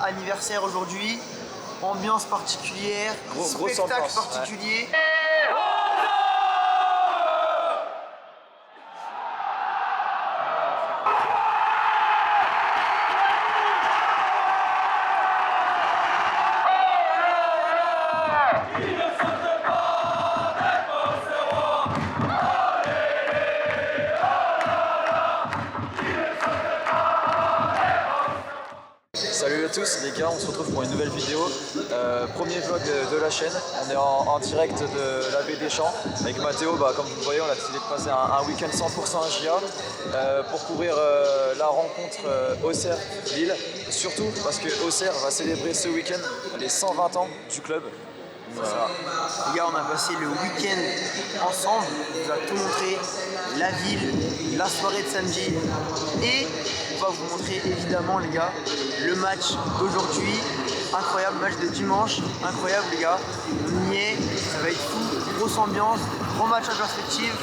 anniversaire aujourd'hui, ambiance particulière, spectacle ambiance, particulier. Ouais. Salut à tous les gars, on se retrouve pour une nouvelle vidéo. Premier vlog de la chaîne. On est en direct de la baie des Champs avec Mathéo. Comme vous le voyez, on a décidé de passer un week-end 100% à GIA pour couvrir la rencontre Auxerre-Lille. Surtout parce que Auxerre va célébrer ce week-end les 120 ans du club. Voilà. Les gars, on a passé le week-end ensemble, on vous a tout montré, la ville, la soirée de samedi, et on va vous montrer évidemment les gars, le match d'aujourd'hui, incroyable, match de dimanche, incroyable les gars, on y est, ça va être fou, grosse ambiance, gros match en perspective,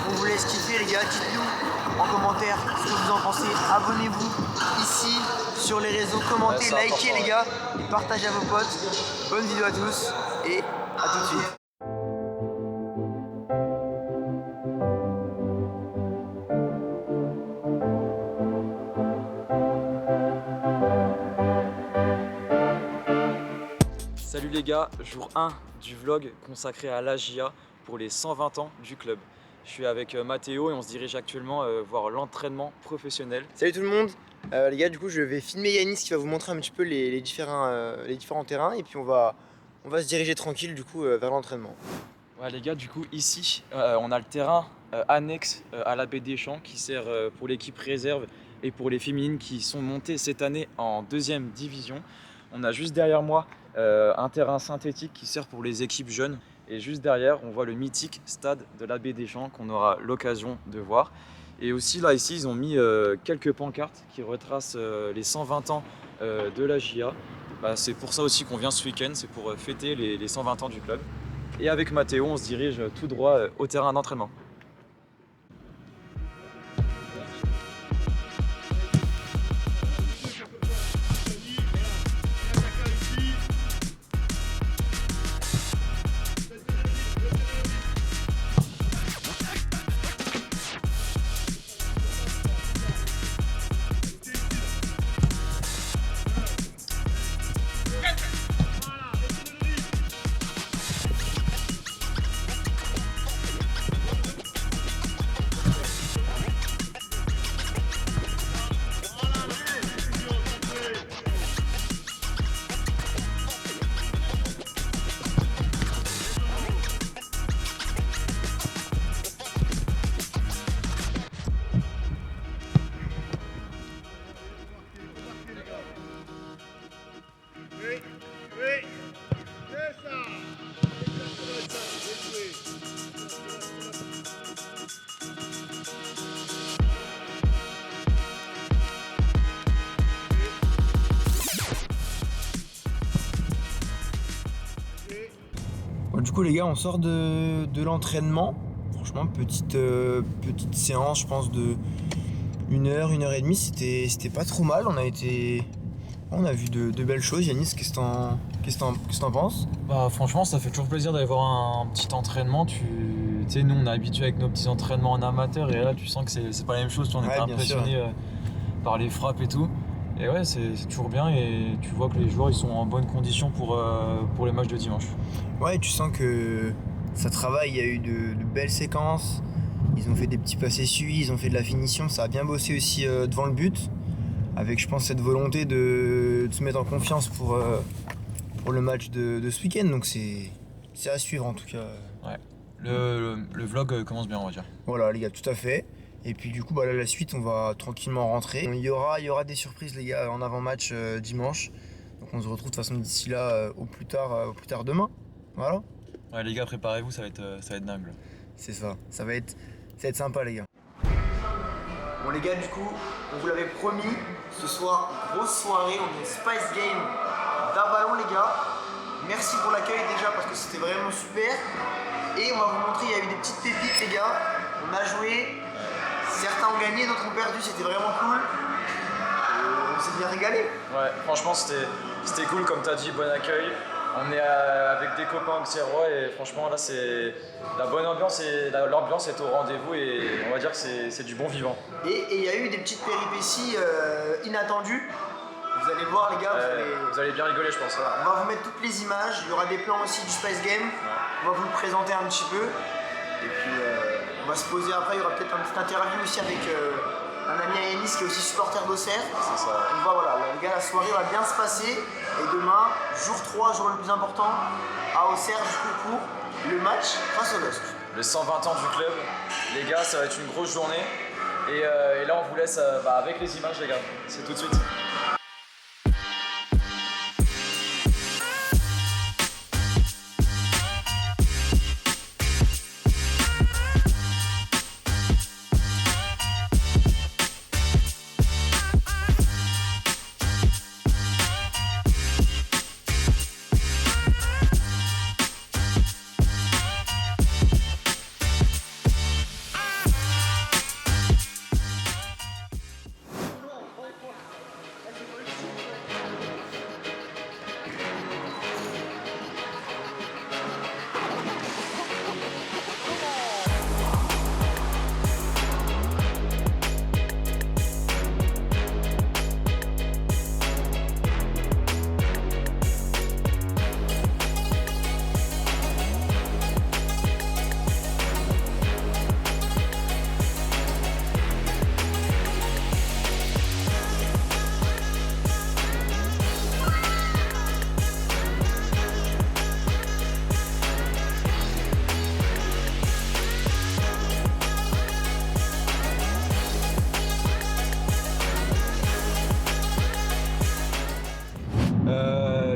on vous laisse kiffer les gars, dites-nous en commentaire ce que vous en pensez, abonnez-vous ici sur les réseaux, commentez, ouais, likez les gars, et partagez à vos potes, bonne vidéo à tous. Et à tout de suite. Salut les gars, jour 1 du vlog consacré à l'AGIA pour les 120 ans du club. Je suis avec Mathéo et on se dirige actuellement voir l'entraînement professionnel. Salut tout le monde, les gars, du coup je vais filmer Yanis qui va vous montrer un petit peu les différents terrains et puis on va se diriger tranquille du coup vers l'entraînement. Ouais les gars, du coup ici on a le terrain annexe à la baie des Champs qui sert pour l'équipe réserve et pour les féminines qui sont montées cette année en 2e division. On a juste derrière moi un terrain synthétique qui sert pour les équipes jeunes. Et juste derrière, on voit le mythique stade de la baie des Champs qu'on aura l'occasion de voir. Et aussi là, ici, ils ont mis quelques pancartes qui retracent les 120 ans de la GIA. C'est pour ça aussi qu'on vient ce week-end, c'est pour fêter les 120 ans du club. Et avec Mathéo, on se dirige tout droit au terrain d'entraînement. Bon, du coup les gars, on sort de l'entraînement. Franchement, petite séance, je pense de 1h, 1h30, c'était pas trop mal. On a vu de belles choses. Yanis, qu'est-ce que t'en penses? Franchement, ça fait toujours plaisir d'aller voir un petit entraînement. Tu sais, nous on est habitués avec nos petits entraînements en amateur et là tu sens que c'est pas la même chose. On était impressionné par les frappes et tout. Et ouais, c'est toujours bien et tu vois que les joueurs ils sont en bonne condition pour les matchs de dimanche. Ouais, tu sens que ça travaille, il y a eu de belles séquences. Ils ont fait des petits passes essuis, ils ont fait de la finition. Ça a bien bossé aussi devant le but. Avec, je pense, cette volonté de se mettre en confiance pour le match de ce week-end. Donc c'est à suivre en tout cas. Ouais. Le vlog commence bien, on va dire. Voilà les gars, tout à fait. Et puis du coup, là, la suite, on va tranquillement rentrer. Il y aura des surprises les gars en avant-match dimanche. Donc on se retrouve de toute façon d'ici là au plus tard demain. Voilà. Ouais les gars, préparez-vous, ça va être dingue. C'est ça, ça va être sympa les gars. Bon les gars, du coup, on vous l'avait promis, ce soir, grosse soirée, on est Spice Game d'Avalon les gars. Merci pour l'accueil déjà parce que c'était vraiment super. Et on va vous montrer, il y a eu des petites pépites les gars. On a joué, certains ont gagné, d'autres ont perdu, c'était vraiment cool. On s'est bien régalé. Ouais, franchement c'était C'était cool, comme tu as dit, bon accueil. On est avec des copains auxerrois et franchement là c'est la bonne ambiance et l'ambiance est au rendez-vous et on va dire que c'est du bon vivant. Et il y a eu des petites péripéties inattendues. Vous allez voir les gars, vous allez bien rigoler je pense. On va vous mettre toutes les images, il y aura des plans aussi du Spice Game. Ouais. On va vous le présenter un petit peu. Et puis on va se poser après, il y aura peut-être une petite interview aussi avec un ami à Yanis qui est aussi supporter d'Auxerre. C'est ça. Donc voilà, les gars, la soirée va bien se passer. Et demain, jour 3, jour le plus important, à Auxerre du coup pour le match face au LOSC. Les 120 ans du club, les gars, ça va être une grosse journée. Et là on vous laisse avec les images les gars, c'est tout de suite.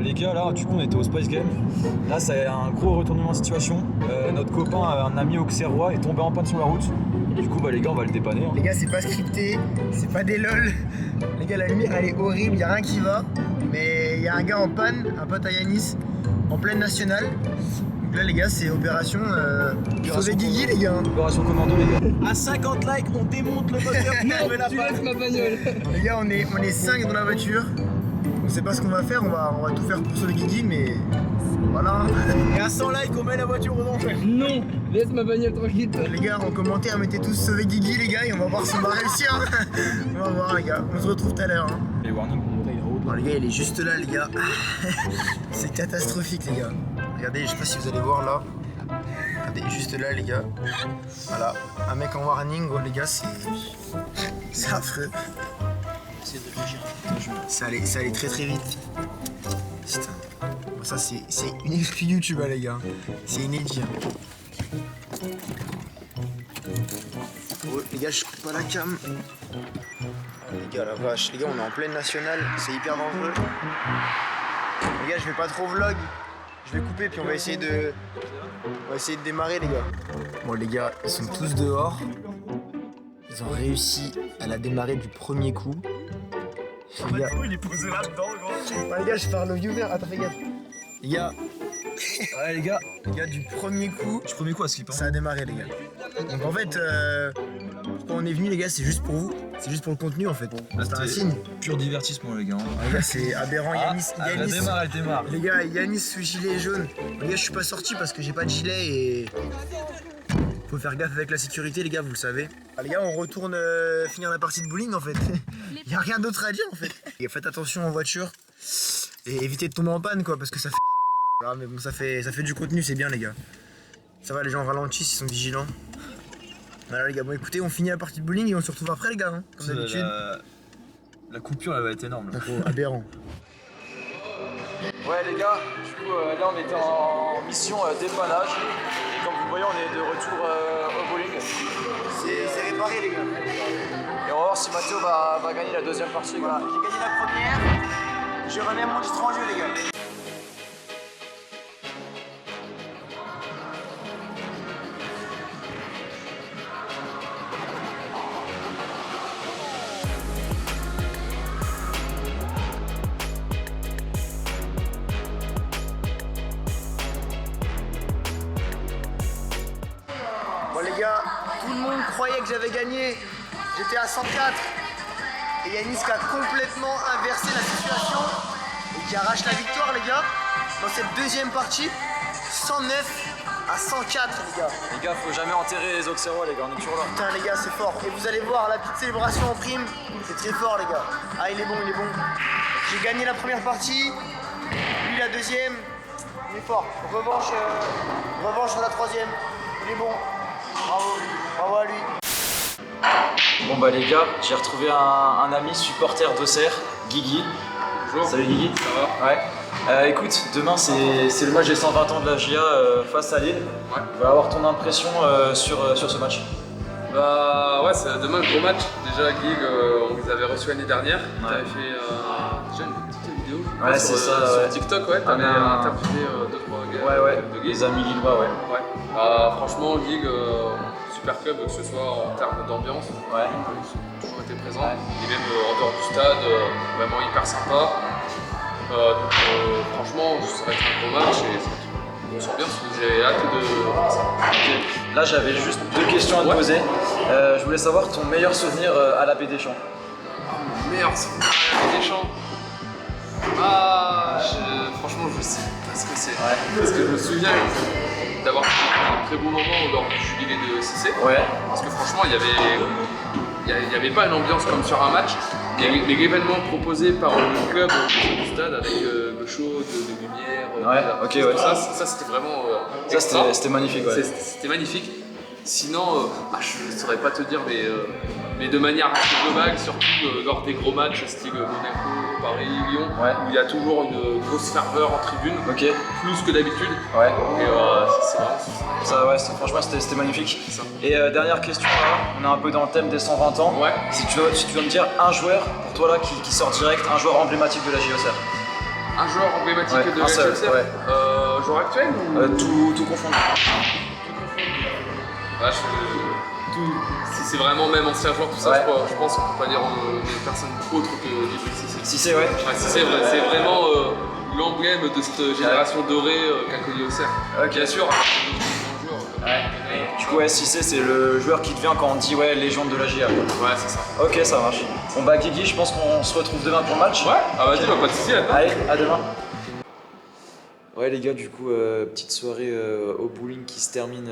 Les gars, là, du coup, on était au Spice Game. Là, c'est un gros retournement de situation. Notre copain, un ami auxerrois, est tombé en panne sur la route. Du coup, les gars, on va le dépanner. Hein. Les gars, c'est pas scripté, c'est pas des lol. Les gars, la lumière, elle est horrible, y a rien qui va. Mais y a un gars en panne, un pote à Yanis, en pleine nationale. Donc là, les gars, c'est opération sauver Guigui, les gars. Opération commando, les gars. À 50 likes, on démonte le moteur. Non, tu laisses ma bagnole. Les gars, on est 5 dans la voiture. On sait pas ce qu'on va faire, on va tout faire pour sauver Guigui, mais voilà. Et à 100 likes, on met la voiture au nom. Non, laisse ma bagnole tranquille. Les gars, en commentaire, mettez tous sauver Guigui, les gars, et on va voir si on va réussir. On va voir, les gars. On se retrouve tout à l'heure. Hein. Les warnings pour monter, il est en haut. Bon, les gars, il est juste là, les gars. C'est catastrophique, les gars. Regardez, je sais pas si vous allez voir là. Regardez, juste là, les gars. Voilà, un mec en warning, oh, les gars, c'est affreux. Ça allait très très vite. Putain. Bon, ça c'est une exclu YouTube les gars. C'est inédit. Oh, les gars, je coupe pas la cam. Les gars, la vache. Les gars, on est en pleine nationale. C'est hyper dangereux. Les gars, je vais pas trop vlog. Je vais couper puis on va essayer de démarrer les gars. Bon les gars, ils sont tous dehors. Ils ont réussi à la démarrer du premier coup. Les gars, il est posé là-dedans, gros. les gars, je parle au viewer. Attends, fais gaffe. Les gars, Ouais, les gars, du premier coup, à slip. ça a démarré, les gars. Donc en fait, quand on est venu, les gars, c'est juste pour vous. C'est juste pour le contenu, en fait. C'est un signe. Pur divertissement, les gars. Les gars, c'est aberrant. Yanis, elle démarre. les gars, Yanis sous gilet jaune. Les gars, je suis pas sorti parce que j'ai pas de gilet et faut faire gaffe avec la sécurité, les gars, vous le savez. Ah, les gars, on retourne finir la partie de bowling, en fait. Y a rien d'autre à dire, en fait. Les gars, faites attention en voiture et évitez de tomber en panne, quoi, parce que ça fait. Ah, mais bon, ça fait du contenu, c'est bien, les gars. Ça va, les gens ralentissent, ils sont vigilants. Voilà, les gars, bon, écoutez, on finit la partie de bowling et on se retrouve après, les gars, hein, comme d'habitude. La coupure, elle va être énorme. Là. Aberrant. Ouais, les gars, du coup, là, on était en mission dépannage. Et comme vous le voyez, on est de retour au bowling. C'est réparé, les gars. Et on va voir si Mathéo va gagner la deuxième partie. Voilà, j'ai gagné la première. Je remets mon titre en jeu, les gars. Bon les gars, tout le monde croyait que j'avais gagné. J'étais à 104. Et Yanis qui a complètement inversé la situation. et qui arrache la victoire les gars dans cette deuxième partie. 109 à 104 les gars. Les gars, faut jamais enterrer les Auxerrois, les gars, on est toujours là. Putain les gars, c'est fort. Et vous allez voir la petite célébration en prime, c'est très fort les gars. Ah il est bon, il est bon. J'ai gagné la première partie, lui la deuxième. Il est fort. Revanche sur la troisième. Il est bon. Bravo. Bravo à lui. Bon bah les gars, j'ai retrouvé un ami supporter d'Auxerre, Guigui. Bonjour. Salut Guigui. Ça va? Ouais. Écoute, demain c'est le match des 120 ans de la GIA face à Lille. Ouais. On va avoir ton impression sur ce match. Bah ouais, c'est demain le gros match. Déjà Gig, on vous avait reçu l'année dernière. Ouais. T'avais fait déjà une petite vidéo. Ouais, sur, c'est ça, sur ouais. TikTok, ouais. T'avais interviewé 2-3 gars de Gig. Les amis lillois, ouais. Ouais. Franchement, Gig, super club, que ce soit en termes d'ambiance. Ouais. Ils ont toujours été présents. Ouais. Et même en dehors du stade, vraiment hyper sympa. Donc franchement, ça va être un gros match et ça va être une grosse ambiance. J'ai hâte de voir ça. Ok. Là j'avais juste 2 questions à te poser. Je voulais savoir ton meilleur souvenir à la Baie des Champs. Meilleur souvenir des champs. Franchement, je sais pas ce que c'est. Ouais. Parce que je me souviens d'avoir passé un très bon moment lors du jubilé de Cissé. Ouais. Parce que franchement, il n'y avait pas une ambiance comme sur un match. Mais l'événement proposé par le club au du stade avec le show de lumière, Ouais, ok, tout ouais. ça c'était vraiment. Ça extra. c'était magnifique, ouais. C'était magnifique. Sinon, je ne saurais pas te dire, mais de manière assez globale, surtout lors des gros matchs style Monaco, Paris, Lyon, Ouais. où il y a toujours une grosse ferveur en tribune, Ok. plus que d'habitude. Ouais. Et c'est vraiment Ça, ouais, franchement c'était magnifique. ça. Et dernière question là, on est un peu dans le thème des 120 ans. Ouais. Si tu dois me dire un joueur pour toi là qui sort direct, un joueur emblématique de la JOCR. Un joueur emblématique Ouais, de un la seul, GFC, ouais. joueur actuel ou... Tout confondu. Ah, si c'est vraiment même ancien joueur, tout ça, Ouais. je pense qu'on peut pas dire une personne autre que Djibril Cissé. Si c'est ouais. Ouais, c'est vraiment l'emblème de cette génération dorée qu'a connu Auxerre. Ok. Bien sûr, Ouais. Du coup ouais, Cissé c'est le joueur qui devient quand on dit ouais légende de la GIA. ouais, c'est ça. Ok, ça marche. Bon bah Guigui, je pense qu'on se retrouve demain pour le match. Ouais, ah vas-y, pas de soucis là-dedans. Allez, à demain. Ouais les gars, du coup petite soirée au bowling qui se termine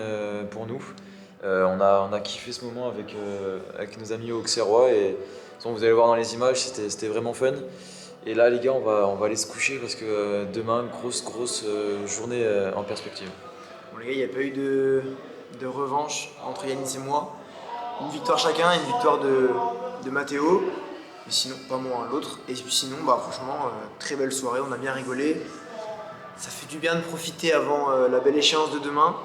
pour nous. On a kiffé ce moment avec nos amis auxerrois et de toute façon, vous allez voir dans les images, c'était vraiment fun. Et là les gars, on va aller se coucher parce que demain, grosse journée en perspective. Bon les gars, il n'y a pas eu de revanche entre Yanis et moi. Une victoire chacun, une victoire de Mathéo. Mais sinon, pas moi, l'autre. Et puis sinon, franchement, très belle soirée, on a bien rigolé. Ça fait du bien de profiter avant la belle échéance de demain.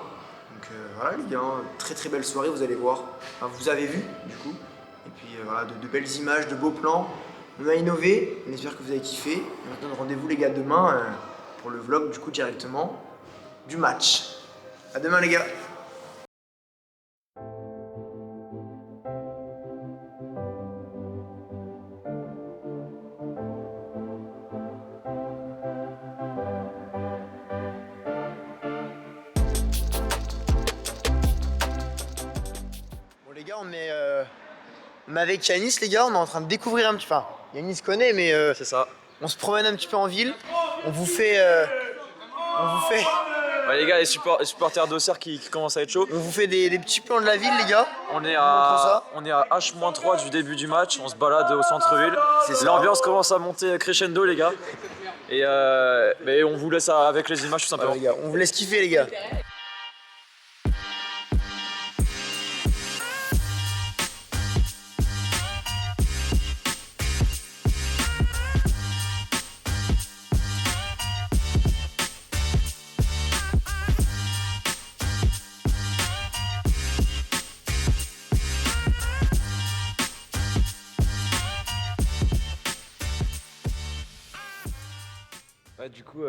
Donc voilà les gars, très belle soirée, vous allez voir. Enfin, vous avez vu du coup. Et puis voilà, de belles images, de beaux plans. On a innové, on espère que vous avez kiffé. Et maintenant, rendez-vous les gars demain pour le vlog du coup directement du match. À demain les gars. Bon les gars, on est avec Yanis les gars, on est en train de découvrir un petit peu. Enfin, Yanis connaît mais C'est ça. on se promène un petit peu en ville. On vous fait Ouais les gars, les supporters d'Auxerre qui commencent à être chauds. On vous fait des petits plans de la ville les gars. On est Montre ça. à H-3 du début du match, on se balade au centre-ville. C'est ça. L'ambiance commence à monter crescendo les gars. Et mais on vous laisse avec les images tout simplement. Les gars, on vous laisse kiffer les gars. Ouais, du coup,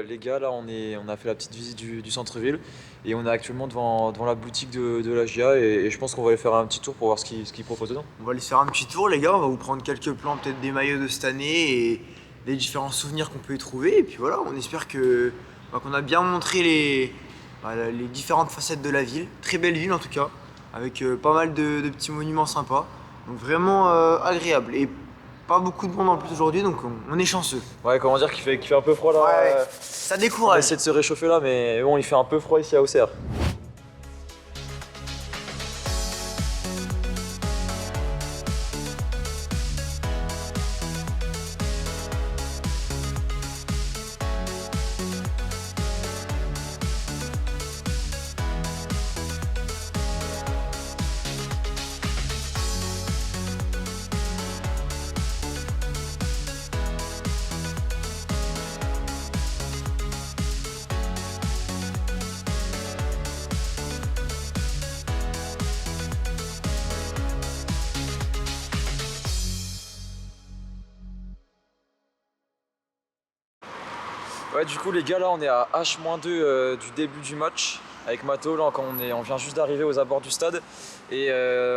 les gars, là, on a fait la petite visite du centre-ville et on est actuellement devant la boutique de la GIA et je pense qu'on va aller faire un petit tour pour voir ce qu'ils proposent dedans. On va aller se faire un petit tour les gars, on va vous prendre quelques plans peut-être des maillots de cette année et les différents souvenirs qu'on peut y trouver. Et puis voilà, on espère qu'on a bien montré les différentes facettes de la ville. Très belle ville en tout cas, avec pas mal de petits monuments sympas. Donc vraiment agréable. Et pas beaucoup de monde en plus aujourd'hui, donc on est chanceux. Ouais, comment dire qu'il fait un peu froid là. Ouais, ça On va décourage. essayer de se réchauffer là, mais bon, il fait un peu froid ici à Auxerre. Ouais, du coup les gars, là on est à H-2 du début du match avec Mato. Là quand on vient juste d'arriver aux abords du stade et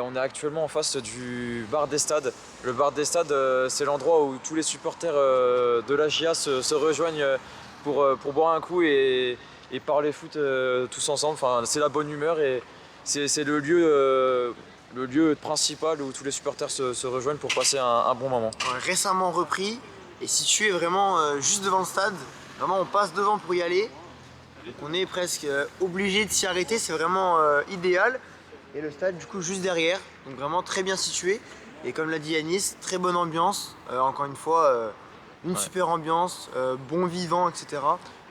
on est actuellement en face du bar des stades. Le bar des stades, c'est l'endroit où tous les supporters de la GIA se rejoignent pour boire un coup et parler foot tous ensemble. Enfin, c'est la bonne humeur et c'est le lieu principal où tous les supporters se rejoignent pour passer un bon moment. Récemment repris et situé vraiment juste devant le stade. Vraiment, on passe devant pour y aller. Donc on est presque obligé de s'y arrêter, c'est vraiment idéal. Et le stade du coup juste derrière, donc vraiment très bien situé. Et comme l'a dit Yanis, très bonne ambiance. Encore une fois, une super ambiance, bon vivant, etc.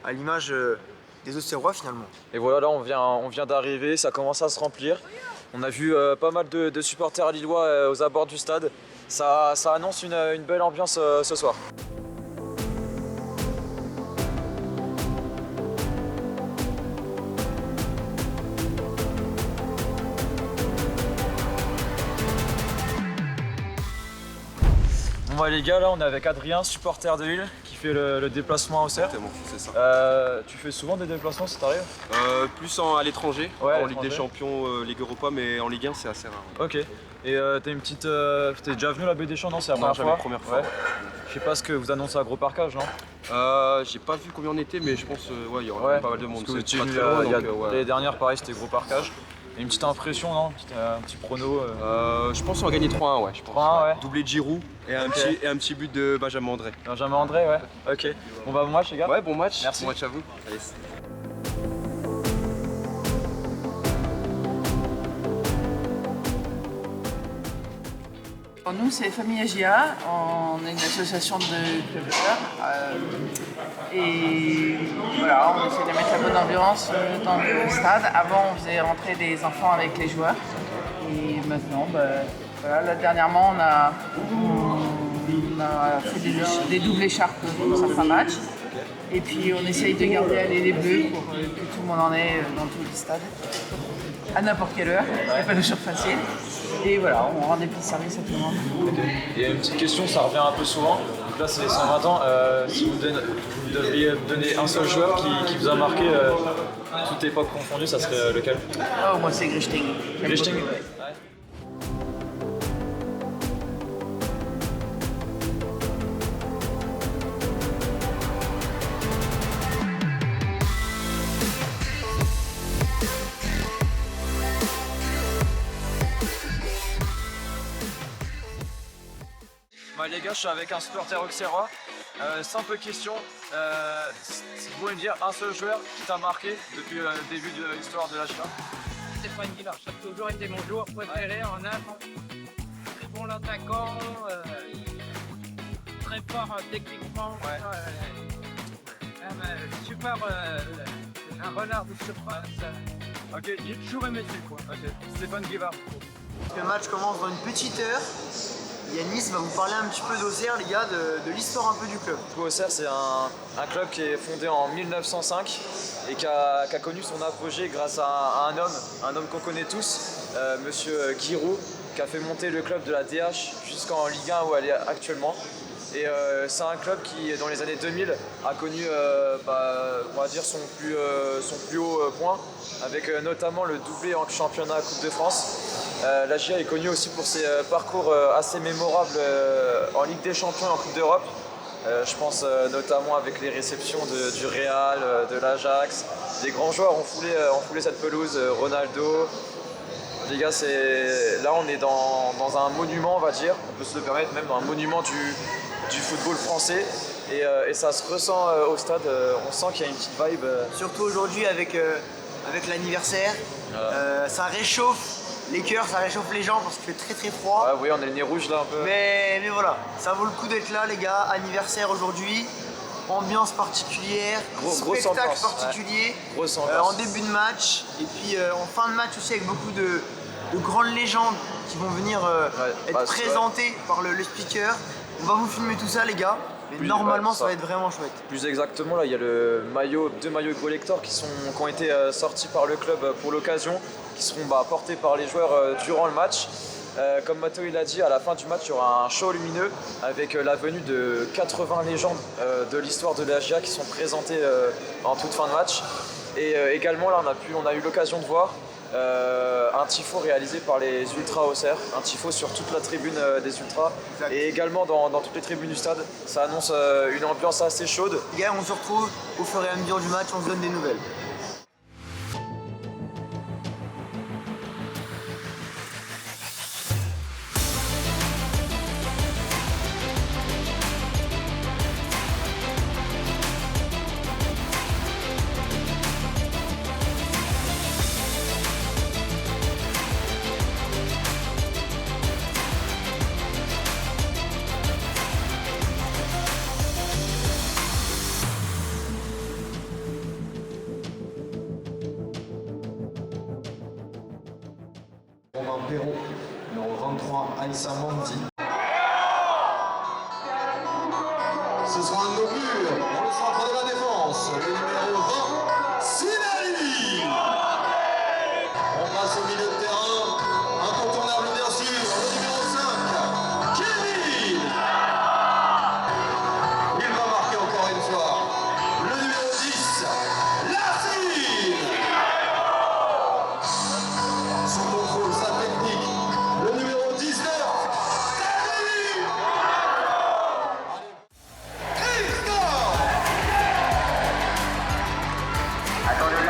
À l'image des Auxerrois finalement. Et voilà, là on vient d'arriver, ça commence à se remplir. On a vu pas mal de supporters lillois aux abords du stade. Ça annonce une belle ambiance ce soir. Bon bah les gars, là on est avec Adrien, supporter de Lille, qui fait le déplacement à Auxerre. Exactement, c'est ça. Tu fais souvent des déplacements si t'arrives? Plus à l'étranger, Ouais, à en Ligue des l'étranger. Champions, Ligue Europa, mais en Ligue 1 c'est assez rare. Ok. Et t'as une petite. T'es déjà venu à la baie des Champs, non? C'est la Non, première jamais fois. première fois. Ouais. Je sais pas ce que vous annoncez à Gros Parcage, non? J'ai pas vu combien on était, mais je pense il y aura Ouais. pas mal de monde. Parce que C'est tu pas es très venu loin, il y a- donc, ouais. l'année dernière, pareil, c'était Gros Parcage. Et une petite impression, non? Un petit prono. Je pense qu'on va gagner 3-1, ouais. Je pense. 3-1, ouais. Doublé de Giroud et un, Ok. un petit but de Benjamin André. Benjamin André, ouais. Ok. Bon bah bon match les gars. Ouais, bon match. Merci. Bon match à vous. Allez. Nous, c'est Famille Agia, on est une association de clubbers et voilà, on essaie de mettre la bonne ambiance dans le stade. Avant, on faisait rentrer des enfants avec les joueurs et maintenant, voilà, là, dernièrement, on a fait des doubles écharpes pour certains matchs et puis on essaye de garder aller les bleus pour que tout le monde en ait dans tout le stade. À n'importe quelle heure, il n'y a pas de jour facile. Et voilà, on rend des petits services à tout le monde. Et une petite question, ça revient un peu souvent. Donc là, c'est les 120 ans. Si vous devriez me donner un seul joueur qui vous a marqué, toute époque confondue, ça serait lequel? Oh, moi, c'est Grichting. Grichting. Bah, les gars, je suis avec un supporter auxerrois. Simple question, si vous pouvez me dire un seul joueur qui t'a marqué depuis le début de l'histoire de la GIA. Stéphane Guillard, ça a toujours été mon joueur préféré en Inde. Très bon attaquant, très fort techniquement. Super, un renard de surface. Ok, J'ai toujours aimé ce quoi. Stéphane Guivard. Le match commence dans une petite heure. Yanis va vous parler un petit peu d'Auxerre, les gars, de l'histoire un peu du club. Auxerre, c'est un club qui est fondé en 1905 et qui a connu son apogée grâce à un homme qu'on connaît tous, monsieur Giroud, qui a fait monter le club de la DH jusqu'en Ligue 1 où elle est actuellement. Et c'est un club qui, dans les années 2000, a connu on va dire son plus haut point, avec notamment le doublé en championnat Coupe de France. La GIA est connue aussi pour ses parcours assez mémorables en Ligue des Champions et en Coupe d'Europe. Je pense notamment avec les réceptions du Real, de l'Ajax. Des grands joueurs ont foulé cette pelouse, Ronaldo, Les gars, là on est dans un monument, on va dire, on peut se le permettre, même dans un monument du football français. Et ça se ressent au stade, on sent qu'il y a une petite vibe. Surtout aujourd'hui avec l'anniversaire. Ça réchauffe les cœurs, ça réchauffe les gens parce qu'il fait très très froid. Ah oui, on a le nez rouge là un peu. Mais voilà, ça vaut le coup d'être là les gars, anniversaire aujourd'hui, ambiance particulière, Grosse spectacle ambiance, particulier, ouais. Grosse ambiance. en début de match et puis en fin de match aussi avec beaucoup de grandes légendes qui vont venir être présentées par le speaker. On va vous filmer tout ça les gars, mais normalement ça va être vraiment chouette. Plus exactement là, il y a deux maillots collector qui ont été sortis par le club pour l'occasion, qui seront portés par les joueurs durant le match. Comme Matteo il a dit, à la fin du match, il y aura un show lumineux avec la venue de 80 légendes de l'histoire de l'AGA qui sont présentées en toute fin de match. Et également, là, on a eu l'occasion de voir un tifo réalisé par les Ultras Auxerre, un tifo sur toute la tribune des Ultras et également dans toutes les tribunes du stade. Ça annonce une ambiance assez chaude. Les gars, on se retrouve au fur et à mesure du match, on se donne des nouvelles. Romain Perrault, numéro 23, Aïssa Mandi. Ce sera un obus dans le centre de la défense, le numéro 20, Sinali. On passe au milieu de terrain, incontournable bien sûr, le numéro 5, Kevin. Il va marquer encore une fois, le numéro 10, Lassine. Son contrôle, sa technique, le numéro 19, Teddy. Christophe. Attendez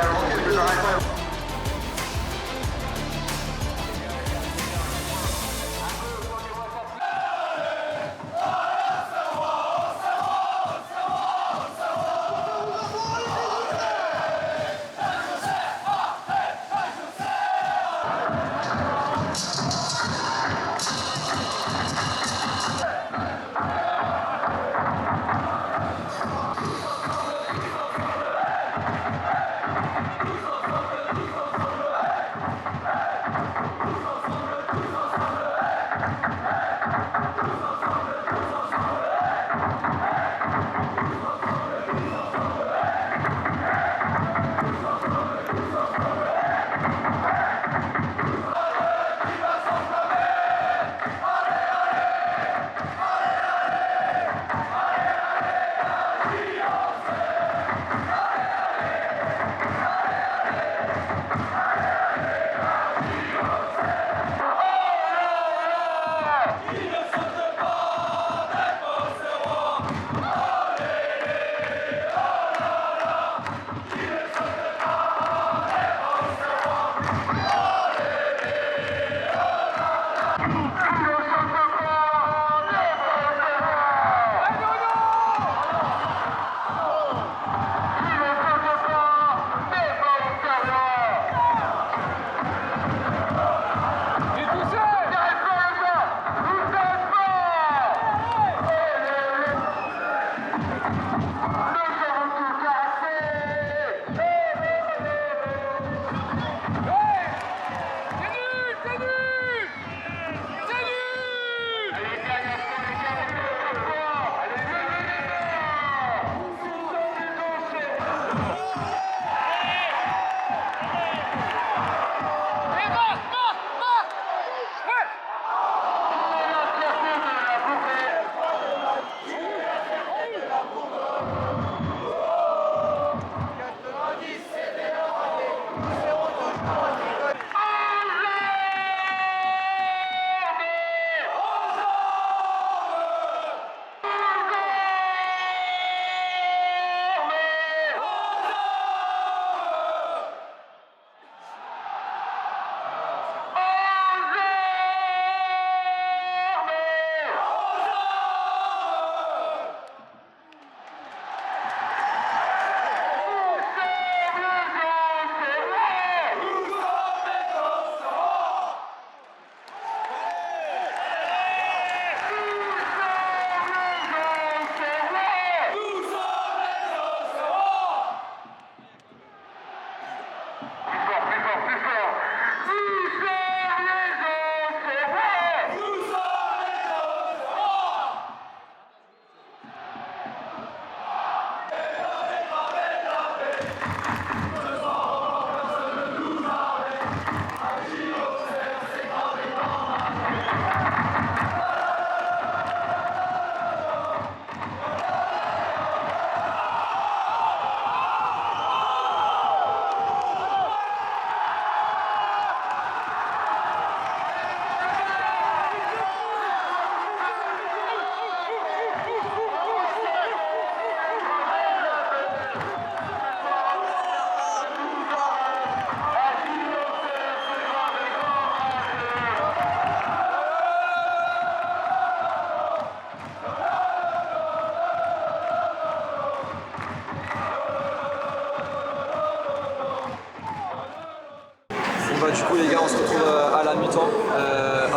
on se retrouve à la mi-temps.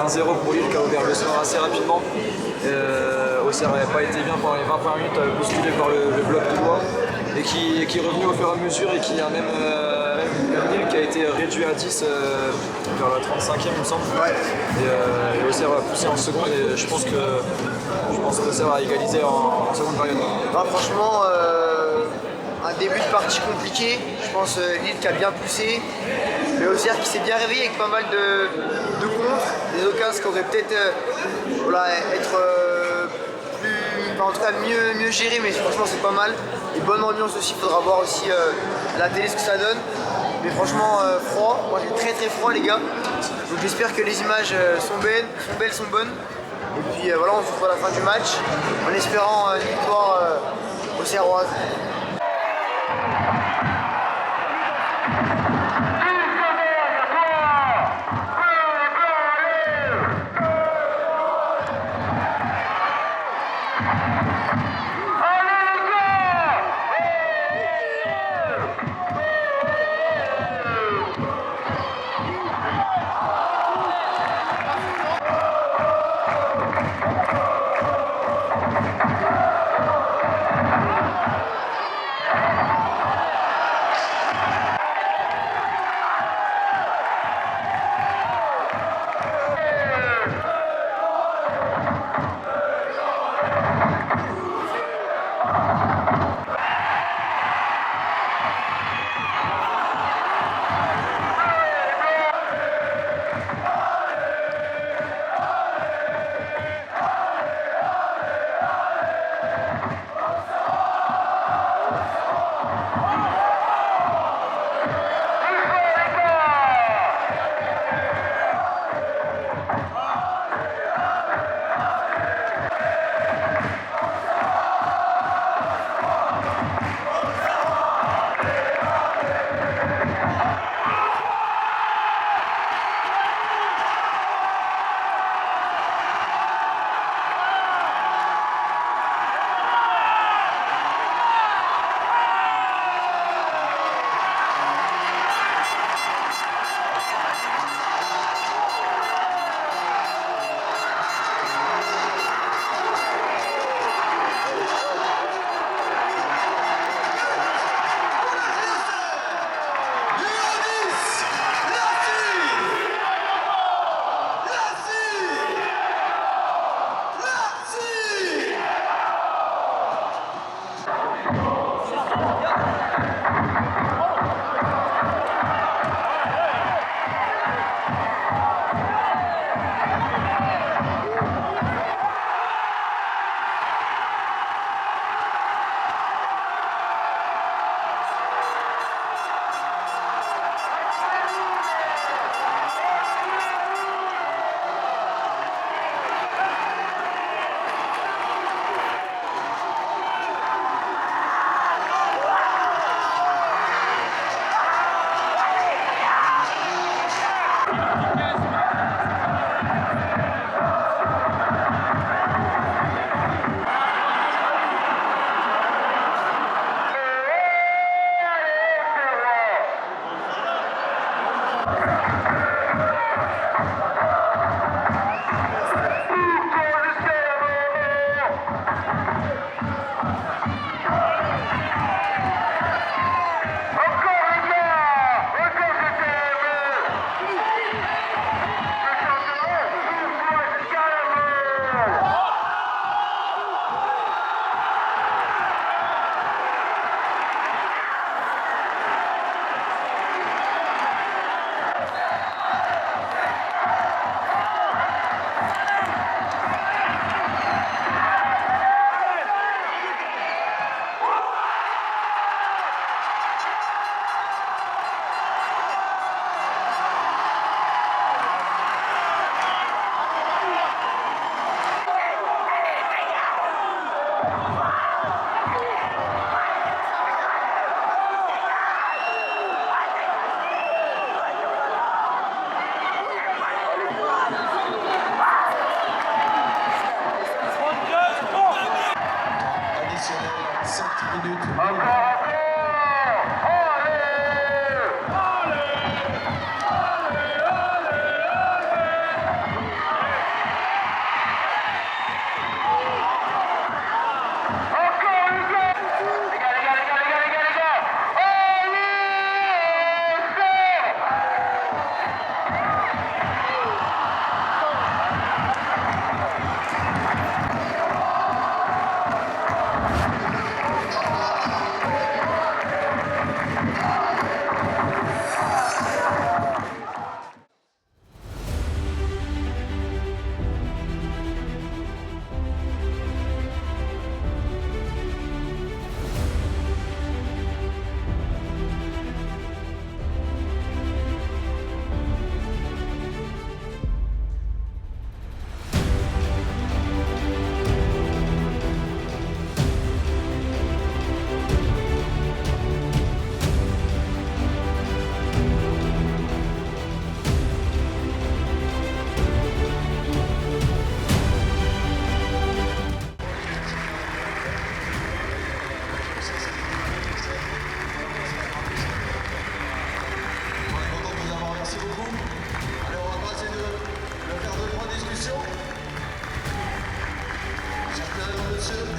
1-0 pour Lille qui a ouvert le score assez rapidement. Auxerre n'avait pas été bien pendant les 20 premières minutes, bousculé par le bloc de Lois et qui est revenu au fur et à mesure et qui a même Lille qui a été réduit à 10 vers la 35e il me semble. Et Auxerre a poussé en seconde et je pense que Auxerre a égalisé en seconde période. Franchement, un début de partie compliqué. Je pense Lille qui a bien poussé, mais Auxerre qui s'est bien réveillé avec pas mal de contres, des occasions qui auraient peut-être être plus, en tout cas mieux gérées, mais franchement c'est pas mal. Et bonne ambiance aussi, il faudra voir aussi la télé ce que ça donne. Mais franchement froid, moi j'ai très froid les gars. Donc j'espère que les images sont belles, sont bonnes. Et puis voilà, on se retrouve à la fin du match en espérant une victoire auxerroise.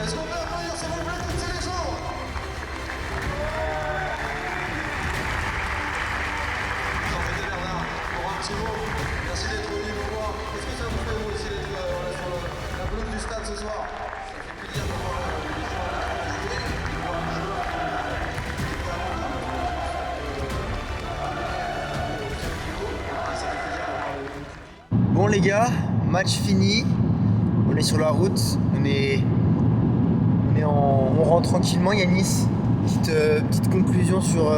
Est-ce qu'on peut applaudir s'il vous plaît toutes ces légendes? Jean-Pierre Bernard, pour un petit mot, merci d'être venu nous voir. Est-ce que ça vous fait vous aussi d'être sur la pelouse du stade ce soir? Ça fait plaisir de voir Bon les gars, match fini. On est sur la route. On rentre tranquillement. Yanis, petite conclusion sur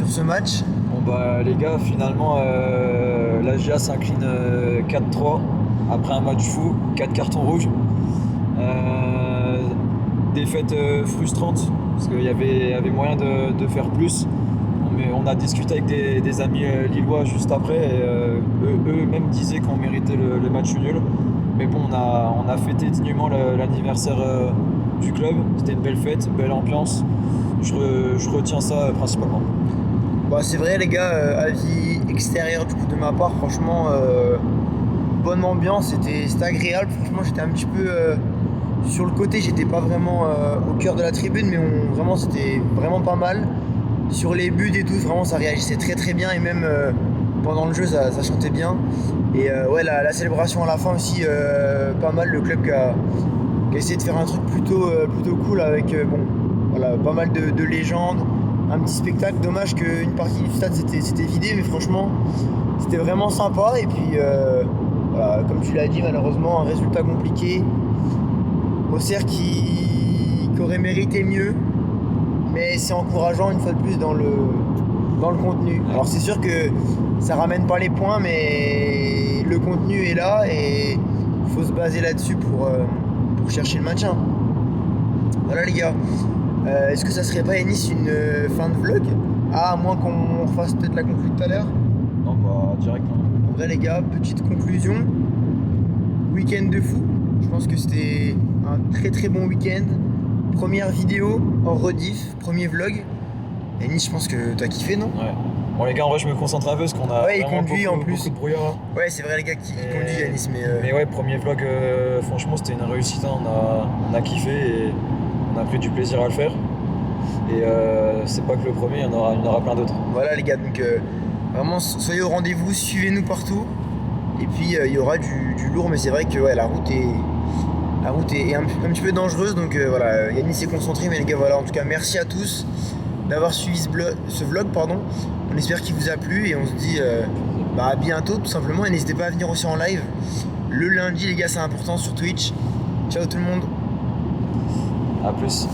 ce match. Bon bah les gars, finalement la GIA s'incline 4-3 après un match fou, 4 cartons rouges. Défaite frustrante parce qu'il y avait moyen de faire plus. Mais on a discuté avec des amis lillois juste après et eux-mêmes disaient qu'on méritait le match nul. Mais bon, on a fêté dignement l'anniversaire du club. C'était une belle fête, belle ambiance. Je retiens ça principalement. Bah, c'est vrai les gars, avis extérieur du coup de ma part, franchement bonne ambiance, c'était agréable. Franchement j'étais un petit peu sur le côté, j'étais pas vraiment au cœur de la tribune, mais vraiment c'était vraiment pas mal. Sur les buts et tout, vraiment ça réagissait très très bien et même pendant le jeu ça chantait bien. Et ouais, la célébration à la fin aussi, pas mal. Le club qui a essayé de faire un truc plutôt cool avec voilà, pas mal de légendes, un petit spectacle. Dommage qu'une partie du stade s'était vidée, mais franchement c'était vraiment sympa. Et puis voilà, comme tu l'as dit, malheureusement un résultat compliqué. Auxerre qui aurait mérité mieux. Mais c'est encourageant une fois de plus dans le contenu. Alors c'est sûr que ça ramène pas les points, mais le contenu est là et il faut se baser là-dessus pour chercher le maintien. Voilà les gars. Est-ce que ça serait pas Yanis une fin de vlog? À moins qu'on refasse peut-être la conclusion tout à l'heure. Non, bah direct. En vrai les gars, petite conclusion. Week-end de fou. Je pense que c'était un très très bon week-end. Première vidéo en rediff, premier vlog. Yanis, je pense que t'as kiffé, non? Ouais. Bon les gars, en vrai je me concentre un peu parce qu'on a ouais, il vraiment conduit beaucoup, en plus. beaucoup de brouillard. Hein. Ouais, c'est vrai les gars qui conduit Yanis, Mais ouais, premier vlog, franchement c'était une réussite. Hein. On a kiffé et on a pris du plaisir à le faire. Et c'est pas que le premier, il y en aura plein d'autres. Voilà les gars, donc vraiment soyez au rendez-vous, suivez-nous partout. Et puis il y aura du lourd, mais c'est vrai que ouais, la route est un petit peu dangereuse, donc voilà, Yanis est concentré, mais les gars voilà, en tout cas merci à tous d'avoir suivi ce vlog, pardon. On espère qu'il vous a plu et on se dit à bientôt tout simplement, et n'hésitez pas à venir aussi en live le lundi les gars, c'est important sur Twitch. Ciao tout le monde. A plus.